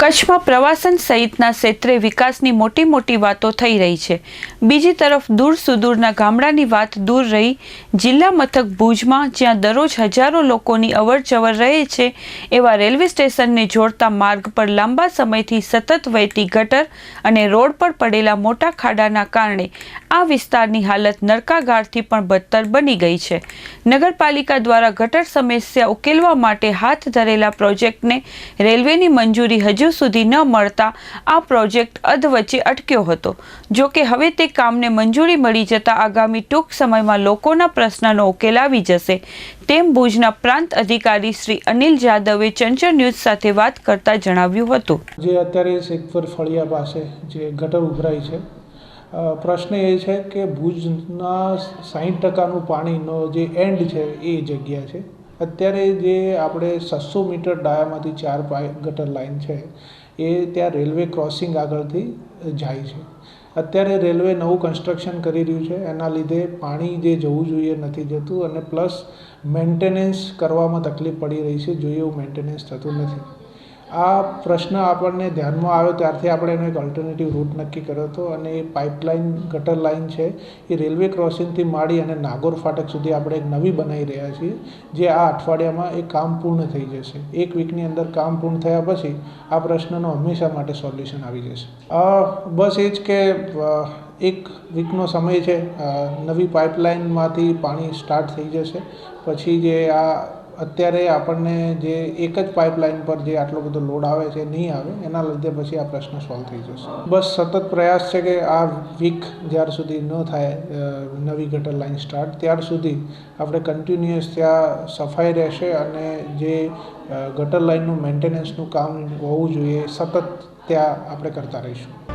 કચ્છમાં પ્રવાસન સહિતના ક્ષેત્રે વિકાસની મોટી વાતો થઈ રહી છે। બીજી તરફ દૂર સુદૂરના ગામડાની વાત દૂર રહી, જિલ્લા મથક ભુજમાં જ્યાં દરરોજ હજારો લોકોની અવરજવર રહે છે, એવા રેલવે સ્ટેશનને જોડતા માર્ગ પર લાંબા સમયથી સતત વહેતી ગટર અને રોડ પર પડેલા મોટા ખાડાના કારણે આ વિસ્તારની હાલત નરકાગારથી પણ બદતર બની ગઈ છે। નગરપાલિકા દ્વારા ગટર સમસ્યા ઉકેલવા માટે હાથ ધરેલા પ્રોજેક્ટને રેલવેની મંજૂરી હજુ સુધી ન મળતા આ પ્રોજેક્ટ અધવચ્ચે અટક્યો હતો। જો કે હવે તે કામને મંજૂરી મળી જતા આગામી ટૂંક સમયમાં લોકોના પ્રશ્નનો ઉકેલ આવી જશે, તેમ ભુજના પ્રાંત અધિકારી શ્રી અનિલ જાદવે ચંચળ ન્યૂઝ સાથે વાત કરતા જણાવ્યું હતું। જે અત્યારે શેખપર ફળિયા પાસે જે ગટર ઉભરાઈ છે, પ્રશ્ન એ છે કે ભુજના 60% પાણીનો જે એન્ડ છે એ જગ્યા છે। અત્યારે જે આપણે 600 મીટર ડાયામાંથી 4 ગટર લાઈન છે એ ત્યાં રેલવે ક્રોસિંગ આગળથી જાય છે। અત્યારે રેલવે નવું કન્સ્ટ્રક્શન કરી રહ્યું છે, એના લીધે પાણી જે જવું જોઈએ નથી જતું અને પ્લસ મેન્ટેનન્સ કરવામાં તકલીફ પડી રહી છે, જોઈએ એવું મેન્ટેનન્સ થતું નથી। આ પ્રશ્ન આપણને ધ્યાનમાં આવ્યો ત્યારથી આપણે એનો એક ઓલ્ટરનેટિવ રૂટ નક્કી કર્યો હતો અને એ પાઇપલાઇન ગટર લાઇન છે એ રેલવે ક્રોસિંગથી માંડી અને નાગોર ફાટક સુધી આપણે એક નવી બનાવી રહ્યા છીએ, જે આ અઠવાડિયામાં એ કામ પૂર્ણ થઈ જશે। 1 વીકની અંદર કામ પૂર્ણ થયા પછી આ પ્રશ્નનો હંમેશા માટે સોલ્યુશન આવી જશે। બસ એ જ કે 1 વીકનો સમય છે, નવી પાઇપલાઇનમાંથી પાણી સ્ટાર્ટ થઈ જશે। પછી જે આ અત્યારે આપણને જે એક જ પાઇપલાઇન પર જે આટલો બધો લોડ આવે છે નહીં આવે, એના લીધે પછી આ પ્રશ્ન સોલ્વ થઈ જશે। બસ સતત પ્રયાસ છે કે આ વીક જ્યાર સુધી ન થાય નવી ગટર લાઇન સ્ટાર્ટ, ત્યાર સુધી આપણે કન્ટિન્યુઅસ ત્યાં સફાઈ રહેશે અને જે ગટર લાઇનનું મેન્ટેનન્સનું કામ હોવું જોઈએ સતત ત્યાં આપણે કરતા રહીશું।